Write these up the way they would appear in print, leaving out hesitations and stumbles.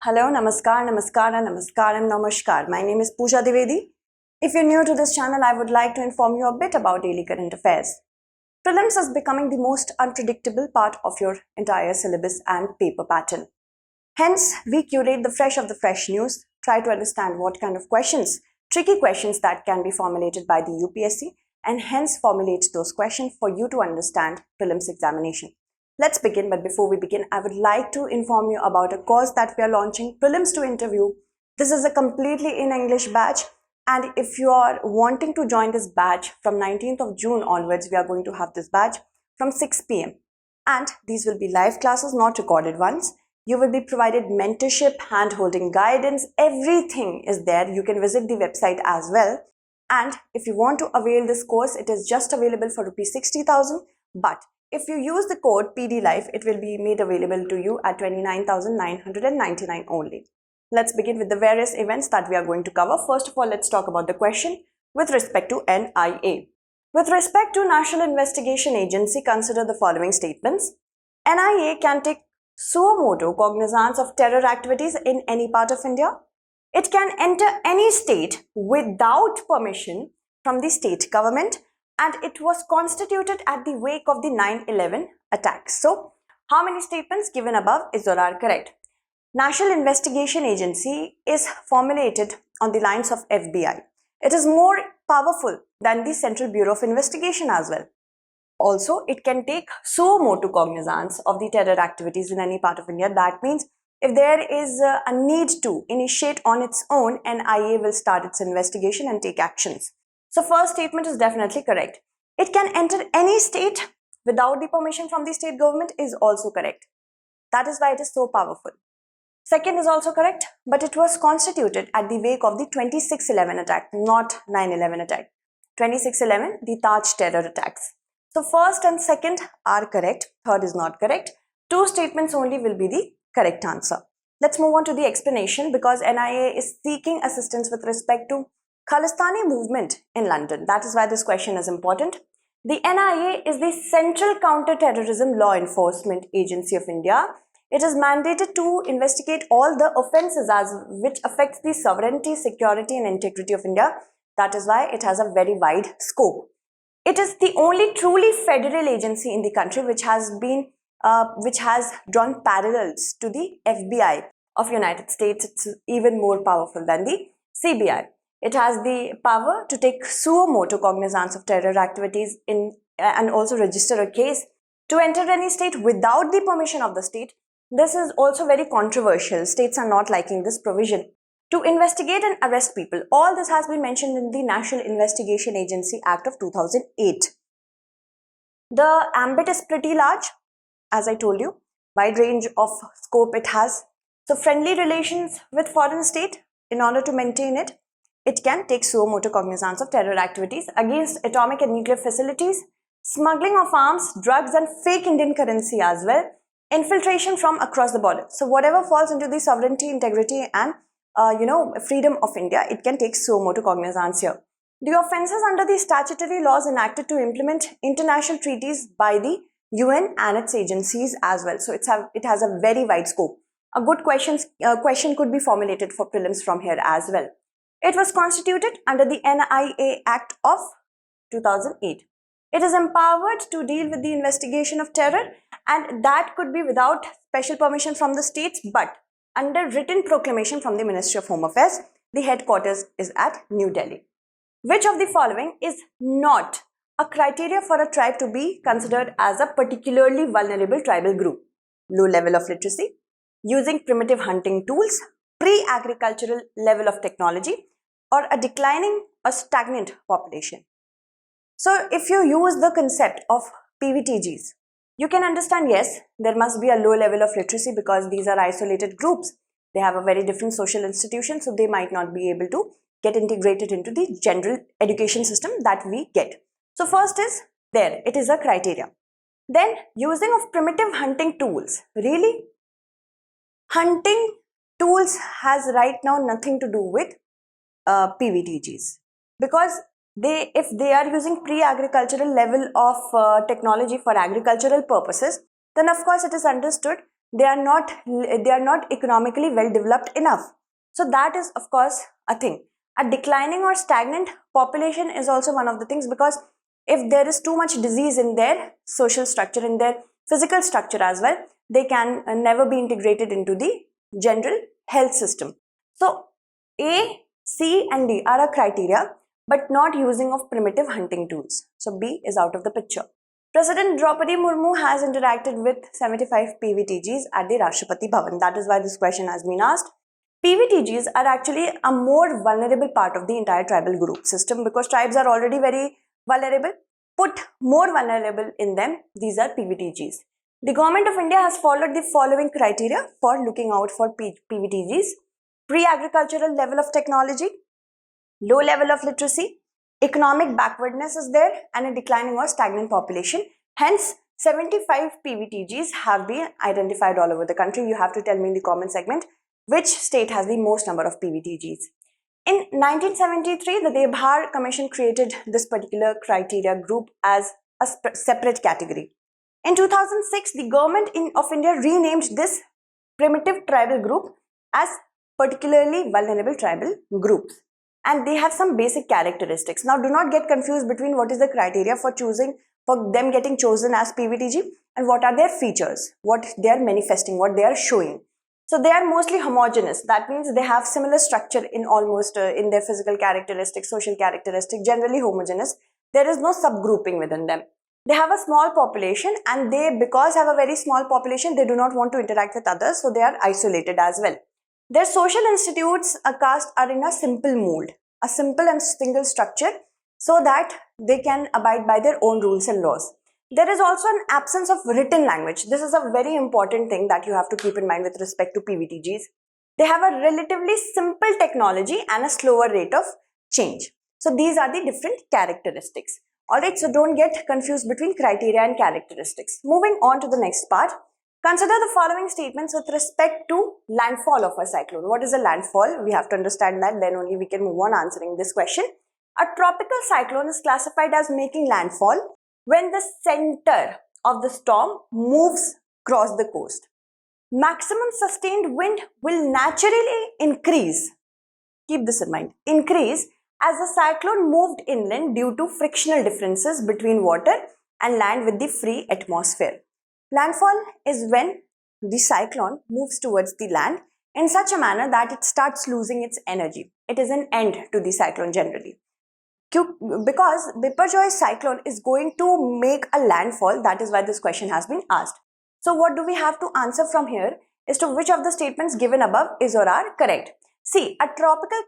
Hello, namaskar, namaskara, namaskaram, namaskar. My name is Pooja Dwivedi. If you're new to this channel, I would like to inform you a bit about daily current affairs. Prelims is becoming the most unpredictable part of your entire syllabus and paper pattern. Hence, we curate the fresh of the fresh news, try to understand what kind of questions, tricky questions that can be formulated by the UPSC, and hence formulate those questions for you to understand prelims examination. Let's begin, but before we begin, I would like to inform you about a course that we are launching, Prelims to Interview. This is a completely in English batch, and if you are wanting to join this batch from 19th of June onwards, we are going to have this batch from 6 p.m. And these will be live classes, not recorded ones. You will be provided mentorship, hand-holding guidance, everything is there. You can visit the website as well. And if you want to avail this course, it is just available for Rs 60,000, but if you use the code PDLIFE, it will be made available to you at 29,999 only. Let's begin with the various events that we are going to cover. First of all, let's talk about the question with respect to NIA. With respect to National Investigation Agency, consider the following statements. NIA can take suo motu cognizance of terror activities in any part of India. It can enter any state without permission from the state government, and it was constituted at the wake of the 9/11 attacks. So, how many statements given above is or are correct? National Investigation Agency is formulated on the lines of FBI. It is more powerful than the Central Bureau of Investigation as well. Also, it can take suo motu cognizance of the terror activities in any part of India. That means if there is a need to initiate on its own, NIA will start its investigation and take actions. So first statement is definitely correct. It can enter any state without the permission from the state government is also correct. That is why it is so powerful. Second is also correct, but it was constituted at the wake of the 26/11 attack, not 9/11 attack. 26/11, the Taj terror attacks. So first and second are correct, third is not correct. Two statements only will be the correct answer. Let's move on to the explanation, because NIA is seeking assistance with respect to Khalistani movement in London. That is why this question is important. The NIA is the Central Counter-Terrorism Law Enforcement Agency of India. It is mandated to investigate all the offences which affects the sovereignty, security and integrity of India. That is why it has a very wide scope. It is the only truly federal agency in the country which has drawn parallels to the FBI of United States. It's even more powerful than the CBI. It has the power to take suo motu cognizance of terror activities and also register a case to enter any state without the permission of the state. This is also very controversial. States are not liking this provision. To investigate and arrest people. All this has been mentioned in the National Investigation Agency Act of 2008. The ambit is pretty large, as I told you. Wide range of scope it has. So friendly relations with foreign state, in order to maintain it, it can take suo motu cognizance of terror activities against atomic and nuclear facilities, smuggling of arms, drugs and fake Indian currency as well, infiltration from across the border. So whatever falls into the sovereignty, integrity and freedom of India, it can take suo motu cognizance here. The offences under the statutory laws enacted to implement international treaties by the UN and its agencies as well. So it has a very wide scope. A good question could be formulated for prelims from here as well. It was constituted under the NIA Act of 2008. It is empowered to deal with the investigation of terror, and that could be without special permission from the states, but under written proclamation from the Ministry of Home Affairs. The headquarters is at New Delhi. Which of the following is not a criteria for a tribe to be considered as a particularly vulnerable tribal group? Low level of literacy, using primitive hunting tools, pre-agricultural level of technology, or a declining or stagnant population. So if you use the concept of PVTGs, you can understand, yes, there must be a low level of literacy because these are isolated groups. They have a very different social institution, so they might not be able to get integrated into the general education system that we get. So first is there, it is a criteria. Then using of primitive hunting tools. Really? Hunting tools has right now nothing to do with PVTGs, because if they are using pre-agricultural level of technology for agricultural purposes, then of course it is understood they are not economically well developed enough. So that is of course a thing. A declining or stagnant population is also one of the things, because if there is too much disease in their social structure, in their physical structure as well, they can never be integrated into the general health system. So A, C and D are a criteria, but not using of primitive hunting tools. So B is out of the picture. President Draupadi Murmu has interacted with 75 PVTGs at the Rashtrapati Bhavan. That is why this question has been asked. PVTGs are actually a more vulnerable part of the entire tribal group system, because tribes are already very vulnerable. Put more vulnerable in them, these are PVTGs. The government of India has followed the following criteria for looking out for PVTGs. Pre-agricultural level of technology, low level of literacy, economic backwardness is there, and a declining or stagnant population. Hence, 75 PVTGs have been identified all over the country. You have to tell me in the comment segment which state has the most number of PVTGs. In 1973, the Debhar Commission created this particular criteria group as a separate category. In 2006, the government of India renamed this primitive tribal group as particularly vulnerable tribal groups. And they have some basic characteristics. Now, do not get confused between what is the criteria for them getting chosen as PVTG and what are their features, what they are manifesting, what they are showing. So they are mostly homogeneous. That means they have similar structure in almost in their physical characteristics, social characteristics, generally homogeneous. There is no subgrouping within them. They have a small population, and because have a very small population, they do not want to interact with others, so they are isolated as well. Their social institutes, caste, are in a simple mold, a simple and single structure, so that they can abide by their own rules and laws. There is also an absence of written language. This is a very important thing that you have to keep in mind with respect to PVTGs. They have a relatively simple technology and a slower rate of change. So these are the different characteristics. Alright, so don't get confused between criteria and characteristics. Moving on to the next part. Consider the following statements with respect to landfall of a cyclone. What is a landfall? We have to understand that, then only we can move on answering this question. A tropical cyclone is classified as making landfall when the center of the storm moves across the coast. Maximum sustained wind will naturally increase. Keep this in mind. Increase as the cyclone moved inland due to frictional differences between water and land with the free atmosphere. Landfall is when the cyclone moves towards the land in such a manner that it starts losing its energy. It is an end to the cyclone generally. Because Biparjoy cyclone is going to make a landfall, that is why this question has been asked. So what do we have to answer from here is to which of the statements given above is or are correct. See, a tropical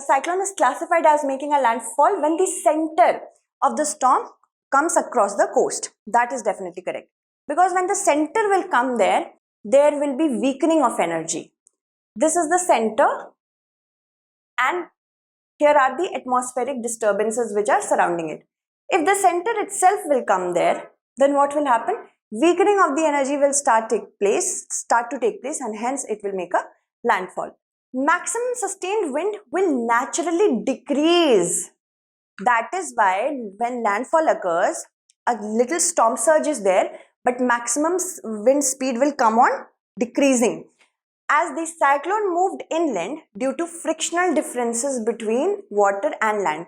cyclone is classified as making a landfall when the center of the storm comes across the coast. That is definitely correct. Because when the center will come there will be weakening of energy. This is the center, and here are the atmospheric disturbances which are surrounding it. If the center itself will come there, then what will happen? Weakening of the energy will start to take place, and hence it will make a landfall. Maximum sustained wind will naturally decrease. That is why when landfall occurs, a little storm surge is there, but maximum wind speed will come on decreasing. As the cyclone moved inland due to frictional differences between water and land.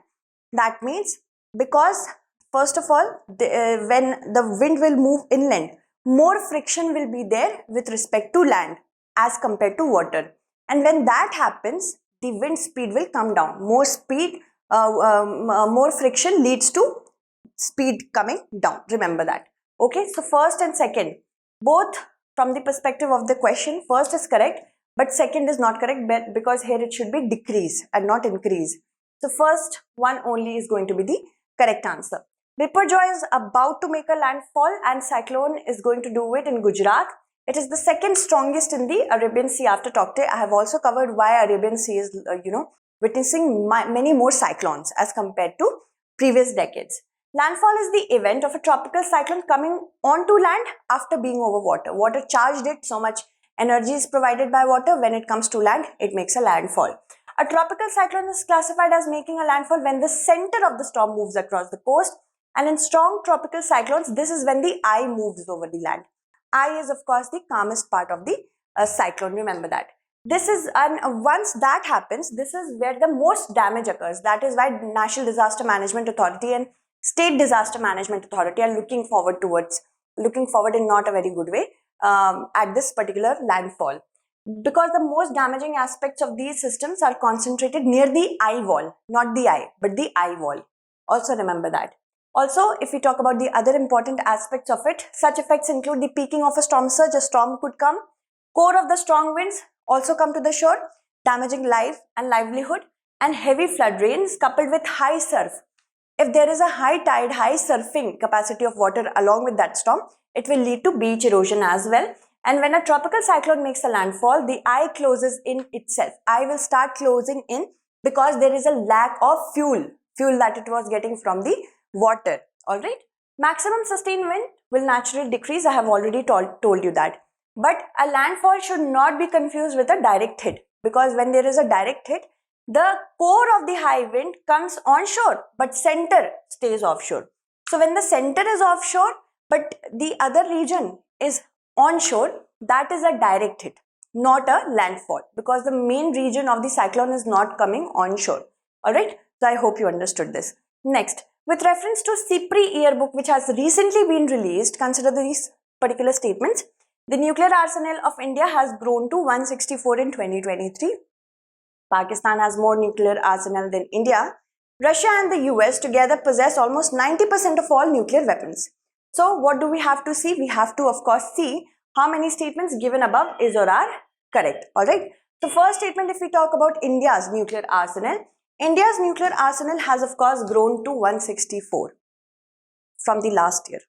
That means, because first of all, when the wind will move inland, more friction will be there with respect to land as compared to water. And when that happens, the wind speed will come down. More friction leads to speed coming down. Remember that. Okay, so first and second, both from the perspective of the question, first is correct, but second is not correct because here it should be decrease and not increase. So first one only is going to be the correct answer. Biparjoy is about to make a landfall, and cyclone is going to do it in Gujarat. It is the second strongest in the Arabian Sea after Taukte. I have also covered why Arabian Sea is, witnessing many more cyclones as compared to previous decades. Landfall is the event of a tropical cyclone coming onto land after being over water. Water charged it, so much energy is provided by water. When it comes to land, it makes a landfall. A tropical cyclone is classified as making a landfall when the center of the storm moves across the coast. And in strong tropical cyclones, this is when the eye moves over the land. I is of course the calmest part of the cyclone, remember that. This is, once that happens, this is where the most damage occurs. That is why National Disaster Management Authority and State Disaster Management Authority are looking forward in not a very good way at this particular landfall. Because the most damaging aspects of these systems are concentrated near the eye wall, not the eye, but the eye wall. Also remember that. Also, if we talk about the other important aspects of it, such effects include the peaking of a storm surge. A storm could come, core of the strong winds also come to the shore, damaging life and livelihood, and heavy flood rains coupled with high surf. If there is a high tide, high surfing capacity of water along with that storm, it will lead to beach erosion as well. And when a tropical cyclone makes a landfall, the eye closes in itself. Eye will start closing in because there is a lack of fuel that it was getting from the water. Alright. Maximum sustained wind will naturally decrease. I have already told you that. But a landfall should not be confused with a direct hit, because when there is a direct hit, the core of the high wind comes onshore, but center stays offshore. So when the center is offshore, but the other region is onshore, that is a direct hit, not a landfall, because the main region of the cyclone is not coming onshore. Alright, so I hope you understood this. Next, with reference to SIPRI Yearbook, which has recently been released, consider these particular statements. The nuclear arsenal of India has grown to 164 in 2023. Pakistan has more nuclear arsenal than India. Russia and the US together possess almost 90% of all nuclear weapons. So what do we have to see? We have to of course see how many statements given above is or are correct. Alright. So first statement, if we talk about India's nuclear arsenal has of course grown to 164 from the last year.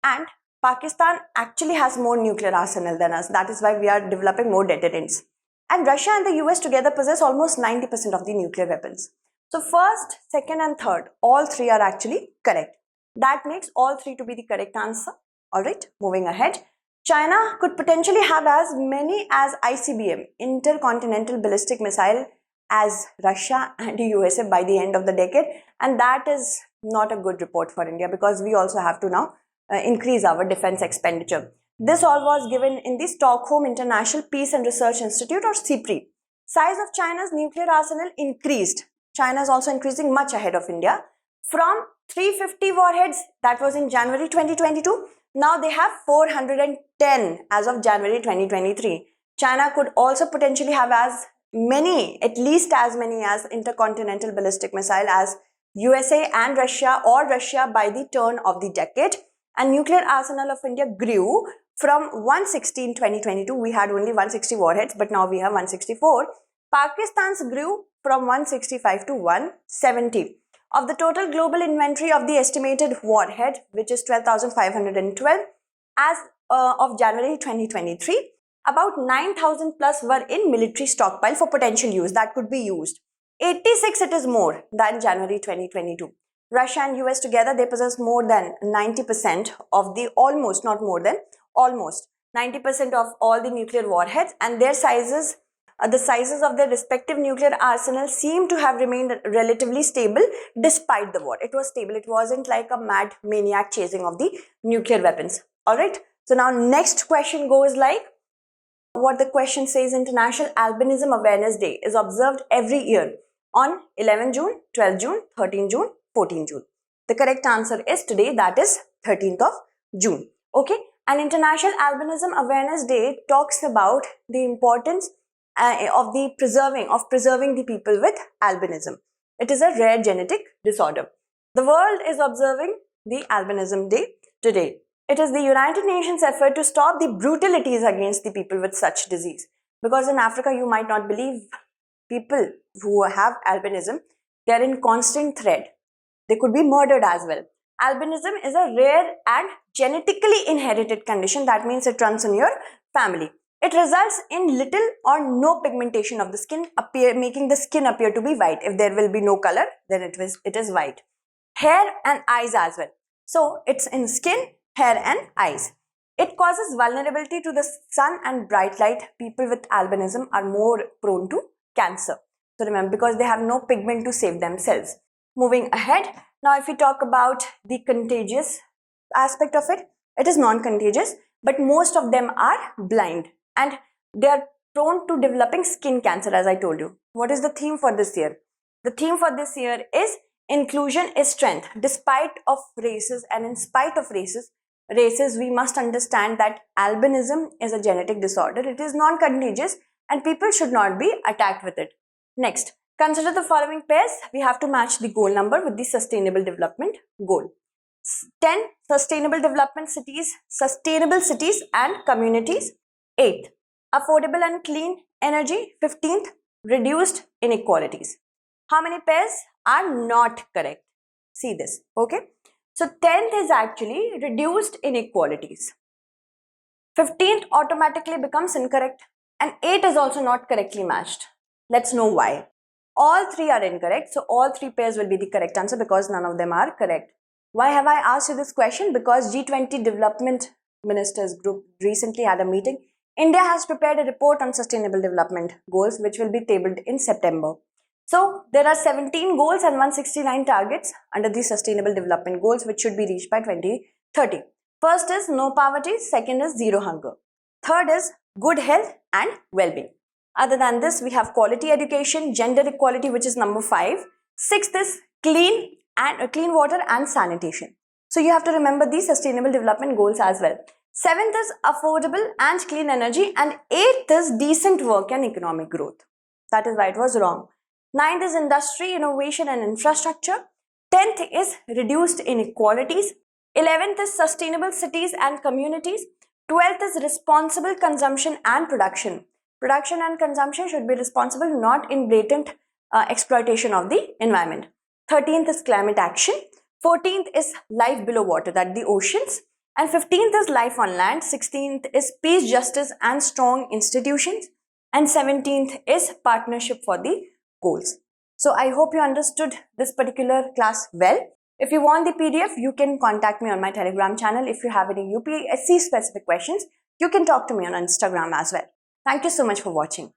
And Pakistan actually has more nuclear arsenal than us. That is why we are developing more deterrents. And Russia and the US together possess almost 90% of the nuclear weapons. So first, second and third, all three are actually correct. That makes all three to be the correct answer. Alright, moving ahead. China could potentially have as many as ICBM, intercontinental ballistic missile, as Russia and the USA by the end of the decade. And that is not a good report for India, because we also have to now increase our defense expenditure. This all was given in the Stockholm International Peace and Research Institute, or SIPRI. Size of China's nuclear arsenal increased. China is also increasing much ahead of India. From 350 warheads, that was in January 2022, now they have 410 as of January 2023. China could also potentially have as many, at least as many as intercontinental ballistic missile as USA and Russia, or Russia by the turn of the decade. And nuclear arsenal of India grew from 160 in 2022. We had only 160 warheads, but now we have 164. Pakistan's grew from 165 to 170. Of the total global inventory of the estimated warhead, which is 12,512, as of January 2023, about 9,000 plus were in military stockpile for potential use that could be used. 86 it is more than January 2022. Russia and US together, they possess more than 90% of the, almost 90% of all the nuclear warheads, and their sizes, the sizes of their respective nuclear arsenals seem to have remained relatively stable despite the war. It was stable. It wasn't like a mad maniac chasing of the nuclear weapons. Alright. So now next question goes like, what the question says, International Albinism Awareness Day is observed every year on 11 June, 12 June, 13 June, 14 June. The correct answer is today, that is 13th of June. Okay. And International Albinism Awareness Day talks about the importance of preserving the people with albinism. It is a rare genetic disorder. The world is observing the Albinism Day today. It is the United Nations effort to stop the brutalities against the people with such disease. Because in Africa, you might not believe, people who have albinism, they are in constant threat. They could be murdered as well. Albinism is a rare and genetically inherited condition. That means it runs in your family. It results in little or no pigmentation of the skin, making the skin appear to be white. If there will be no color, then it is white. Hair and eyes as well. So it's in skin, hair and eyes. It causes vulnerability to the sun and bright light. People with albinism are more prone to cancer. So remember, because they have no pigment to save themselves. Moving ahead, now if we talk about the contagious aspect of it, it is non-contagious. but most of them are blind and they are prone to developing skin cancer, as I told you. What is the theme for this year? The theme for this year is inclusion is strength. Despite of races and in spite of races, we must understand that albinism is a genetic disorder. It is non-contagious and people should not be attacked with it. Next, consider the following pairs. We have to match the goal number with the sustainable development goal. 10. Sustainable cities and communities. 8th, affordable and clean energy. 15th, reduced inequalities. How many pairs are not correct? See this, okay? So 10th is actually reduced inequalities. 15th automatically becomes incorrect and 8 is also not correctly matched. Let's know why. All 3 are incorrect, so all 3 pairs will be the correct answer because none of them are correct. Why have I asked you this question? Because G20 Development Ministers Group recently had a meeting. India has prepared a report on sustainable development goals which will be tabled in September. So there are 17 goals and 169 targets under the sustainable development goals which should be reached by 2030. First is no poverty, second is zero hunger. Third is good health and well-being. Other than this, we have quality education, gender equality, which is number 5. Sixth is clean water and sanitation. So you have to remember these sustainable development goals as well. 7th is affordable and clean energy and 8th is decent work and economic growth. That is why it was wrong. 9th is industry, innovation and infrastructure. 10th is reduced inequalities. 11th is sustainable cities and communities. 12th is responsible consumption and production. Production and consumption should be responsible, not in blatant exploitation of the environment. 13th is climate action. 14th is life below water, that the oceans. And 15th is life on land. 16th is peace, justice and strong institutions. And 17th is partnership for the goals. So I hope you understood this particular class well. If you want the PDF, you can contact me on my Telegram channel. If you have any UPSC specific questions, you can talk to me on Instagram as well. Thank you so much for watching.